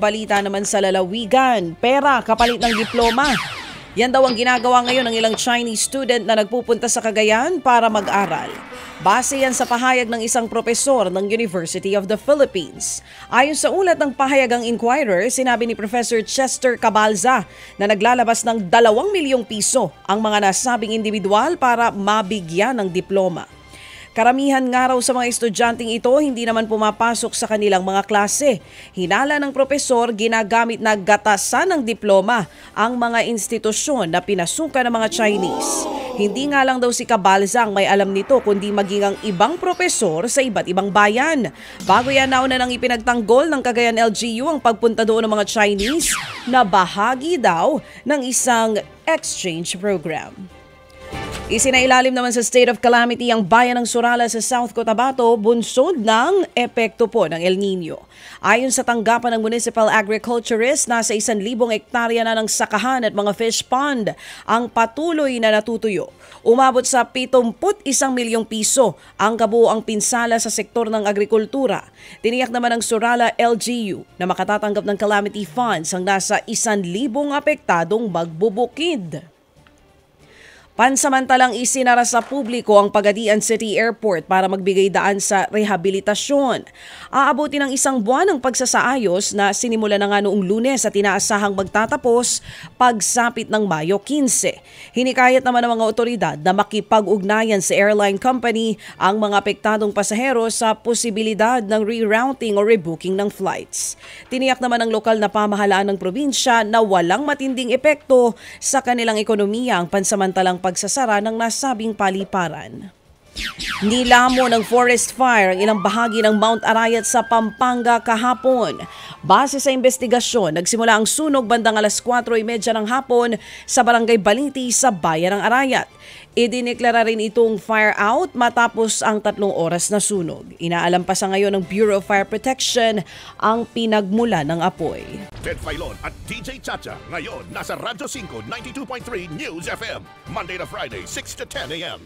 balita naman sa lalawigan, pera kapalit ng diploma. Yan daw ang ginagawa ngayon ng ilang Chinese student na nagpupunta sa Cagayan para mag-aral. Base yan sa pahayag ng isang propesor ng University of the Philippines. Ayon sa ulat ng pahayagang Inquirer, sinabi ni Professor Chester Cabalza na naglalabas ng 2 milyong piso ang mga nasabing individual para mabigyan ng diploma. Karamihan nga raw sa mga estudyanteng ito hindi naman pumapasok sa kanilang mga klase. Hinala ng propesor, ginagamit na gatasan ng diploma ang mga institusyon na pinasukan ng mga Chinese. Hindi nga lang daw si Cabalza ang may alam nito kundi maging ang ibang propesor sa iba't ibang bayan. Bago yan, nauna nang ipinagtanggol ng Cagayan LGU ang pagpunta doon ng mga Chinese na bahagi daw ng isang exchange program. Isinailalim naman sa state of calamity ang bayan ng Surala sa South Cotabato bunsod ng epekto po ng El Nino. Ayon sa tanggapan ng municipal agriculturist, nasa 1,000 hektarya na ng sakahan at mga fish pond ang patuloy na natutuyo. Umabot sa 71 milyong piso ang kabuoang pinsala sa sektor ng agrikultura. Tiniyak naman ng Surala LGU na makatatanggap ng calamity funds ang nasa 1,000 apektadong magbubukid. Pansamantalang isinara sa publiko ang Pagadian City Airport para magbigay daan sa rehabilitasyon. Aabuti ng 1 buwan ang pagsasaayos na sinimula na nga noong Lunes at inaasahang magtatapos pagsapit ng Mayo 15. Hinikayat naman ng mga otoridad na makipag-ugnayan sa airline company ang mga apektadong pasahero sa posibilidad ng rerouting o rebooking ng flights. Tiniyak naman ng lokal na pamahalaan ng probinsya na walang matinding epekto sa kanilang ekonomiya ang pansamantalang pagsasara ng nasabing paliparan. Nilamo ng forest fire ang ilang bahagi ng Mount Arayat sa Pampanga kahapon. Base sa investigasyon, nagsimula ang sunog bandang 4:30 ng hapon sa Barangay Baliti sa bayan ng Arayat. Idineklara rin itong fire out matapos ang 3 oras na sunog. Inaalam pa sa ngayon ng Bureau of Fire Protection ang pinagmula ng apoy. Ted Filon at DJ Chacha ngayon nasa Radyo 5 92.3 News FM Monday to Friday 6 to 10 a.m.